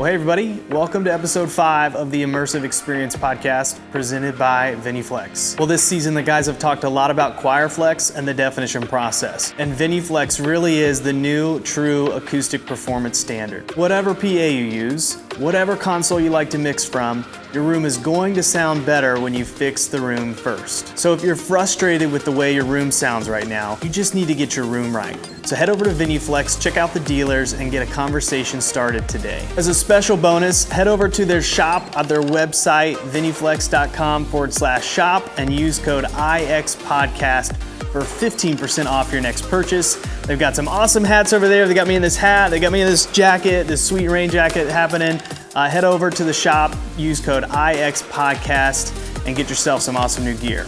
Well, hey everybody, welcome to episode 5 of the Immersive Experience podcast presented by VenueFlex. Well, this season the guys have talked a lot about ChoirFlex and the definition process. And VenueFlex really is the new true acoustic performance standard. Whatever PA you use, whatever console you like to mix from, your room is going to sound better when you fix the room first. So if you're frustrated with the way your room sounds right now, you just need to get your room right. So head over to VenueFlex, check out the dealers, and get a conversation started today. As a special bonus, head over to their shop at their website, VenueFlex.com/shop, and use code IXPodcast for 15% off your next purchase. They've got some awesome hats over there. They got me in this hat, they got me in this jacket, this Sweet Rain jacket happening. Head over to the shop, use code IXPodcast, and get yourself some awesome new gear.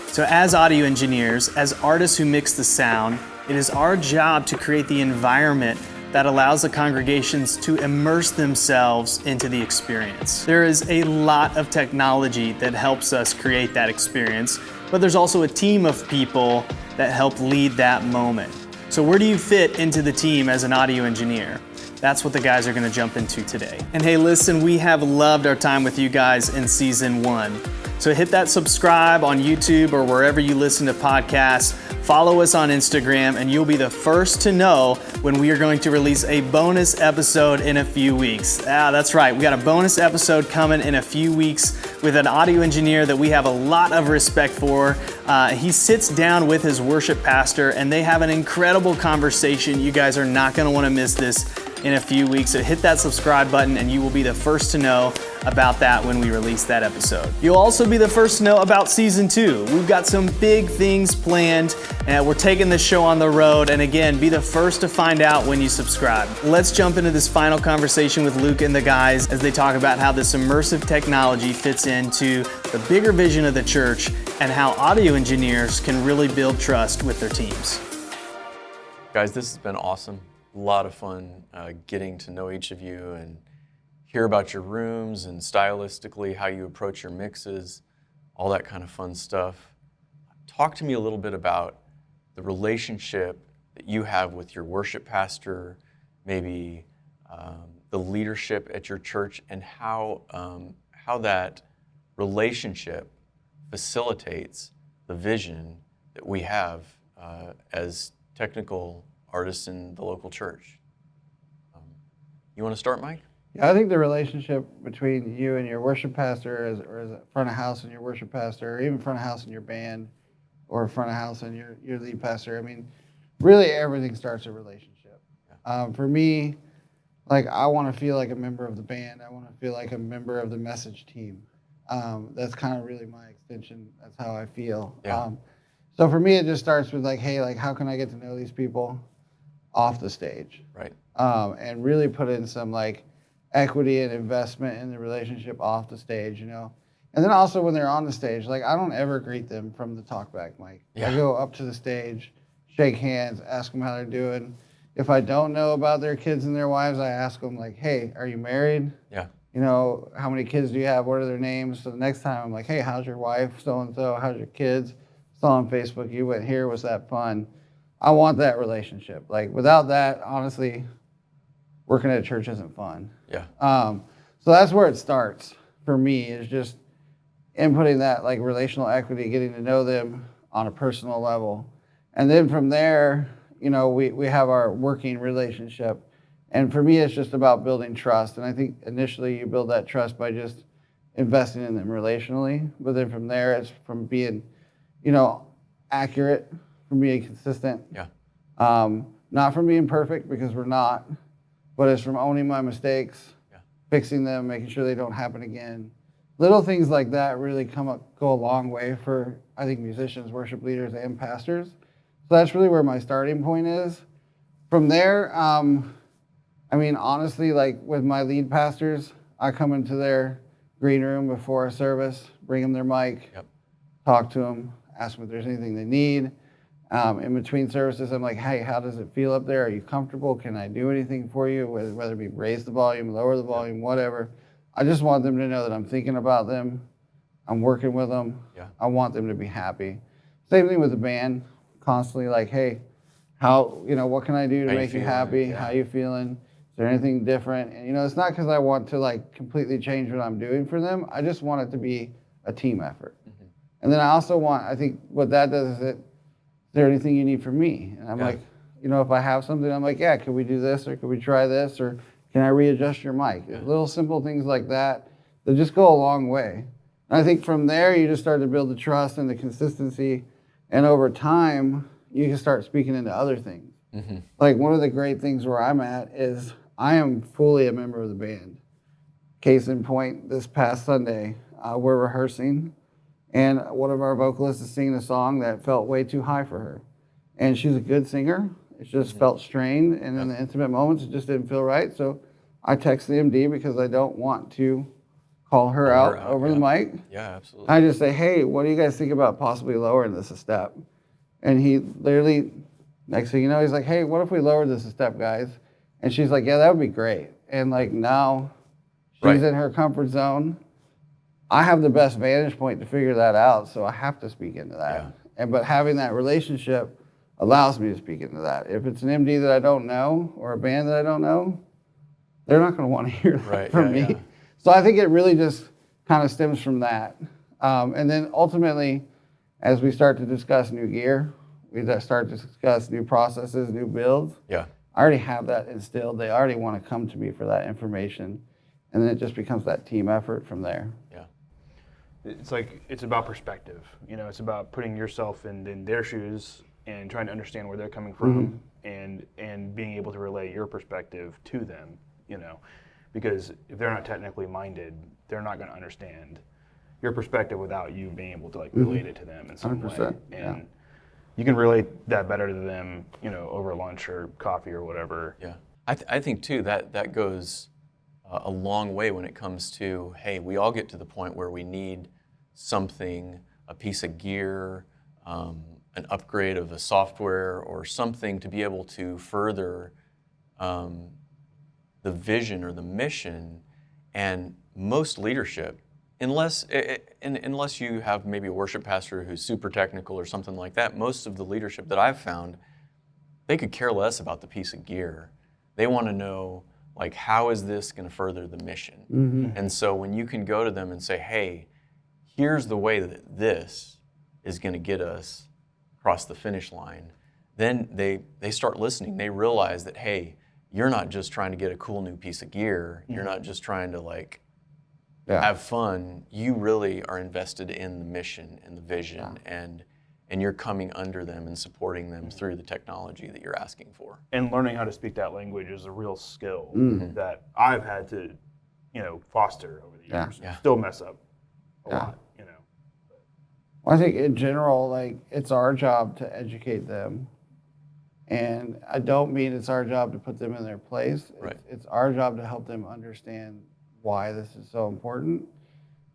So as audio engineers, as artists who mix the sound, it is our job to create the environment that allows the congregations to immerse themselves into the experience. There is a lot of technology that helps us create that experience, but there's also a team of people that help lead that moment. So where do you fit into the team as an audio engineer? That's what the guys are gonna jump into today. And hey, listen, we have loved our time with you guys in season 1. So hit that subscribe on YouTube or wherever you listen to podcasts. Follow us on Instagram and you'll be the first to know when we are going to release a bonus episode in a few weeks. That's right, we got a bonus episode coming in a few weeks with an audio engineer that we have a lot of respect for. He sits down with his worship pastor and they have an incredible conversation. You guys are not gonna wanna miss this in a few weeks. So hit that subscribe button and you will be the first to know about that when we release that episode. You'll also be the first to know about season 2. We've got some big things planned and we're taking this show on the road. And again, be the first to find out when you subscribe. Let's jump into this final conversation with Luke and the guys as they talk about how this immersive technology fits into the bigger vision of the church and how audio engineers can really build trust with their teams. Guys, this has been awesome. A lot of fun getting to know each of you and hear about your rooms and stylistically how you approach your mixes, all that kind of fun stuff. Talk to me a little bit about the relationship that you have with your worship pastor, maybe the leadership at your church, and how that relationship facilitates the vision that we have as technical artists in the local church. You want to start, Mike? Yeah, I think the relationship between you and your worship pastor, or as front of house and your worship pastor, or even front of house and your band, or front of house and your lead pastor, I mean, really everything starts a relationship. Yeah. For me, like, I want to feel like a member of the band. I want to feel like a member of the message team. That's kind of really my extension. That's how I feel. Yeah. So for me, it just starts with like, hey, like, how can I get to know these people off the stage? Right. And really put in some like equity and investment in the relationship off the stage, you know. And then also when they're on the stage, like, I don't ever greet them from the talkback mic. Yeah. I go up to the stage, shake hands, ask them how they're doing. If I don't know about their kids and their wives, I ask them like, hey, are you married? Yeah. You know, how many kids do you have? What are their names? So the next time I'm like, hey, how's your wife? So-and-so, how's your kids? Saw on Facebook, you went here, was that fun? I want that relationship. Like, without that, honestly, working at a church isn't fun. Yeah. So that's where it starts for me, is just inputting that like relational equity, getting to know them on a personal level. And then from there, you know, we have our working relationship. And for me, it's just about building trust. And I think initially you build that trust by just investing in them relationally. But then from there, it's from being, you know, accurate, from being consistent. Yeah. Not from being perfect, because we're not, but it's from owning my mistakes, fixing them, making sure they don't happen again. Little things like that really go a long way for, I think, musicians, worship leaders, and pastors. So that's really where my starting point is. From there, I mean, honestly, like with my lead pastors, I come into their green room before a service, bring them their mic, talk to them, ask them if there's anything they need. In between services, I'm like, hey, how does it feel up there? Are you comfortable? Can I do anything for you? Whether it be raise the volume, lower the volume, whatever. I just want them to know that I'm thinking about them. I'm working with them. Yeah. I want them to be happy. Same thing with the band. Constantly like, hey, how, you know, what can I do to make you happy? Yeah. How you feeling? Is there anything different? And, it's not because I want to like completely change what I'm doing for them. I just want it to be a team effort. Mm-hmm. And then I think what that does is is there anything you need from me? And I'm like, if I have something, I'm like, yeah, could we do this or could we try this or can I readjust your mic? Yeah. Little simple things like that just go a long way. And I think from there, you just start to build the trust and the consistency. And over time, you can start speaking into other things. Mm-hmm. Like one of the great things where I'm at is I am fully a member of the band. Case in point, this past Sunday, we're rehearsing, and one of our vocalists is singing a song that felt way too high for her. And she's a good singer. It just felt strained, and in the intimate moments, it just didn't feel right. So I text the MD because I don't want to call her out over the mic. Yeah, absolutely. I just say, hey, what do you guys think about possibly lowering this a step? And he literally, next thing you know, he's like, hey, what if we lowered this a step, guys? And she's like, yeah, that would be great. And like now, she's in her comfort zone. I have the best vantage point to figure that out, so I have to speak into that. Yeah. But having that relationship allows me to speak into that. If it's an MD that I don't know or a band that I don't know, they're not going to want to hear that from me. Yeah. So I think it really just kind of stems from that. And then ultimately, as we start to discuss new gear, we start to discuss new processes, new builds. Yeah. I already have that instilled. They already want to come to me for that information. And then it just becomes that team effort from there. Yeah. It's about perspective. It's about putting yourself in their shoes and trying to understand where they're coming from and being able to relay your perspective to them, because if they're not technically minded, they're not going to understand your perspective without you being able to relate it to them in some 100%, way. And you can relate that better to them, over lunch or coffee or whatever. Yeah. I think too that goes a long way when it comes to, hey, we all get to the point where we need something, a piece of gear, an upgrade of the software or something to be able to further the vision or the mission. And most leadership, unless you have maybe a worship pastor who's super technical or something like that, most of the leadership that I've found, they could care less about the piece of gear. They want to know, how is this going to further the mission? Mm-hmm. And so when you can go to them and say, hey, here's the way that this is going to get us across the finish line, then they start listening. They realize that, hey, you're not just trying to get a cool new piece of gear. You're not just trying to have fun. You really are invested in the mission and the vision, and you're coming under them and supporting them through the technology that you're asking for. And learning how to speak that language is a real skill that I've had to, foster over the years. Yeah. Still mess up a lot, Well, I think in general, it's our job to educate them. And I don't mean it's our job to put them in their place. Right. It's our job to help them understand why this is so important.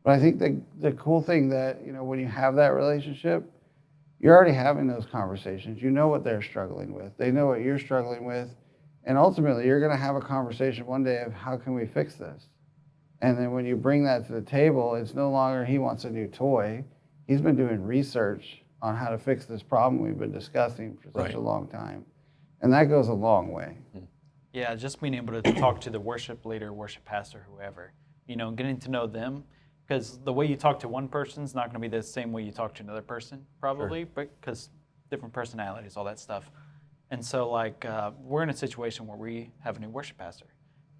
But I think the cool thing that, when you have that relationship, you're already having those conversations. You know what they're struggling with. They know what you're struggling with. And ultimately, you're going to have a conversation one day of how can we fix this? And then when you bring that to the table, it's no longer he wants a new toy. He's been doing research on how to fix this problem we've been discussing for such a long time. And that goes a long way. Yeah, just being able to talk to the worship leader, worship pastor, whoever, getting to know them. Because the way you talk to one person is not going to be the same way you talk to another person, probably, because different personalities, all that stuff. And so, we're in a situation where we have a new worship pastor.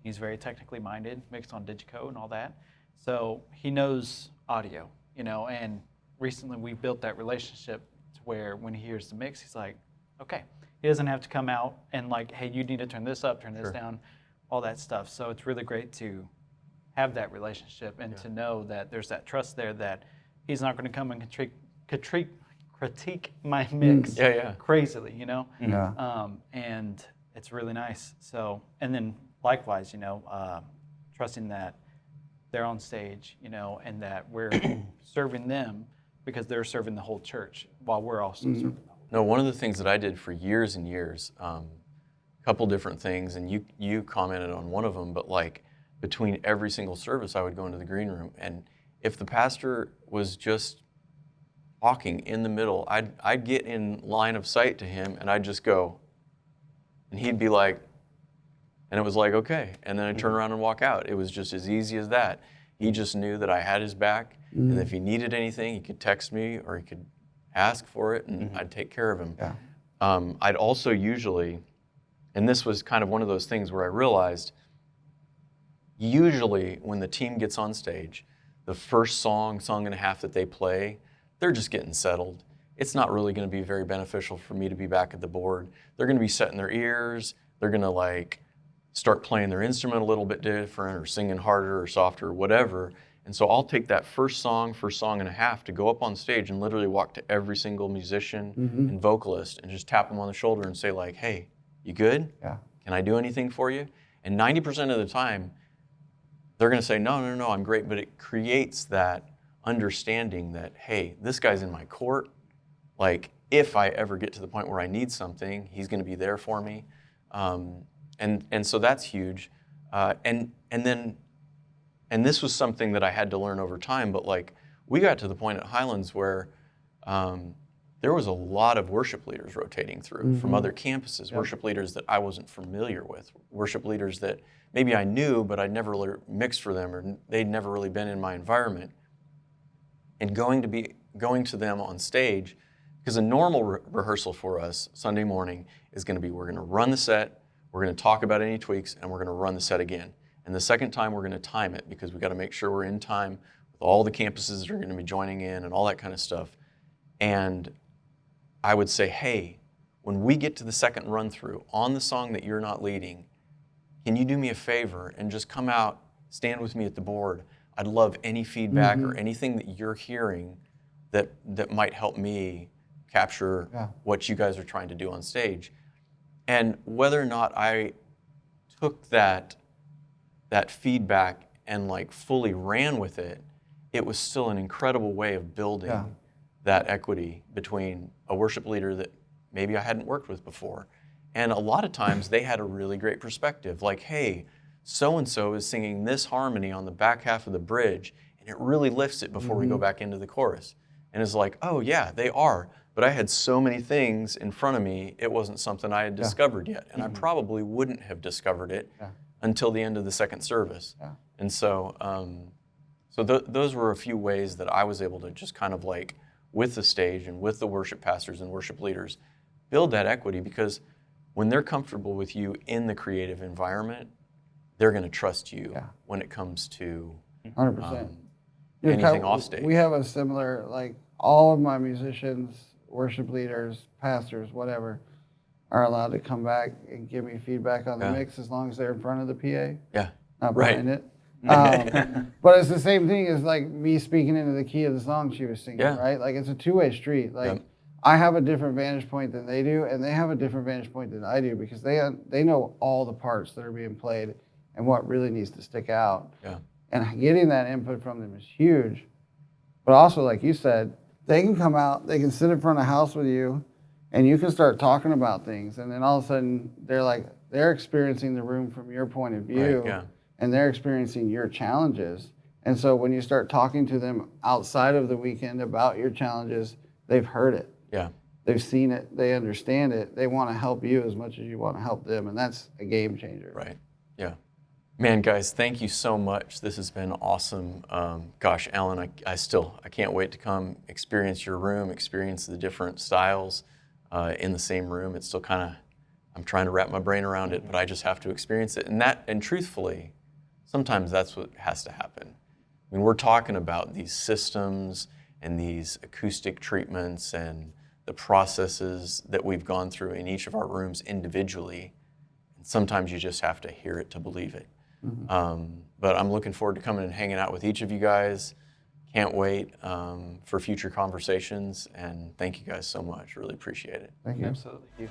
He's very technically minded, mixed on Digico and all that. So he knows audio, and recently we built that relationship to where when he hears the mix, he's like, okay. He doesn't have to come out and hey, you need to turn this up, turn this down, all that stuff. So it's really great to have that relationship and to know that there's that trust there that he's not going to come and critique my mix crazily, Yeah. And it's really nice. So, and then likewise, trusting that they're on stage, and that we're serving them because they're serving the whole church while we're also serving them. No, one of the things that I did for years and years, a couple different things, and you commented on one of them, but between every single service, I would go into the green room, and if the pastor was just talking in the middle, I'd get in line of sight to him, and I'd just go, and he'd be like, And it was like, okay. And then I turn around and walk out. It was just as easy as that. He just knew that I had his back, and if he needed anything, he could text me or he could ask for it, and I'd take care of him. Yeah. I'd also usually, and this was kind of one of those things where I realized, usually when the team gets on stage, the first song and a half that they play, they're just getting settled. It's not really going to be very beneficial for me to be back at the board. They're going to be setting their ears. They're going to like start playing their instrument a little bit different or singing harder or softer or whatever. And so I'll take that first song and a half to go up on stage and literally walk to every single musician and vocalist and just tap them on the shoulder and say like, hey, you good? Yeah. Can I do anything for you? And 90% of the time, they're going to say, no, I'm great. But it creates that understanding that, hey, this guy's in my court. Like, if I ever get to the point where I need something, he's going to be there for me. And so that's huge. And this was something that I had to learn over time, but like, we got to the point at Highlands where there was a lot of worship leaders rotating through from other campuses, worship leaders that I wasn't familiar with, worship leaders that maybe I knew, but I'd never really mixed for them, or they'd never really been in my environment. And going to them on stage, because a normal rehearsal for us Sunday morning is going to be, we're going to run the set, we're going to talk about any tweaks, and we're going to run the set again. And the second time we're going to time it, because we got to make sure we're in time with all the campuses that are going to be joining in and all that kind of stuff. And I would say, hey, when we get to the second run through on the song that you're not leading, can you do me a favor and just come out, stand with me at the board? I'd love any feedback or anything that you're hearing that might help me capture what you guys are trying to do on stage. And whether or not I took that feedback and like fully ran with it, it was still an incredible way of building that equity between a worship leader that maybe I hadn't worked with before. And a lot of times they had a really great perspective, like, hey, so-and-so is singing this harmony on the back half of the bridge, and it really lifts it before we go back into the chorus. And it's like, oh yeah, they are. But I had so many things in front of me, it wasn't something I had discovered yet. And I probably wouldn't have discovered it until the end of the second service. Yeah. And so, those were a few ways that I was able to just kind of like, with the stage and with the worship pastors and worship leaders, build that equity, because when they're comfortable with you in the creative environment, they're going to trust you when it comes to 100%. Anything off stage. We have a similar, like, all of my musicians, worship leaders, pastors, whatever, are allowed to come back and give me feedback on the mix as long as they're in front of the PA. Yeah. Not behind it. But it's the same thing as like me speaking into the key of the song she was singing, right? Like, it's a two-way street. Like, I have a different vantage point than they do, and they have a different vantage point than I do, because they know all the parts that are being played and what really needs to stick out. Yeah. And getting that input from them is huge. But also, like you said, they can come out, they can sit in front of a house with you, and you can start talking about things, and then all of a sudden they're experiencing the room from your point of view, and they're experiencing your challenges. And so when you start talking to them outside of the weekend about your challenges, they've heard it. Yeah. They've seen it, they understand it, they want to help you as much as you want to help them, and that's a game changer. Right. Yeah. Man, guys, thank you so much. This has been awesome. Gosh, Alan, I can't wait to come experience your room, experience the different styles in the same room. It's still kind of, I'm trying to wrap my brain around it, but I just have to experience it. And truthfully, sometimes that's what has to happen. I mean, we're talking about these systems and these acoustic treatments and the processes that we've gone through in each of our rooms individually. And sometimes you just have to hear it to believe it. But I'm looking forward to coming and hanging out with each of you guys. Can't wait for future conversations, and thank you guys so much. Really appreciate it. Thank you. Absolutely.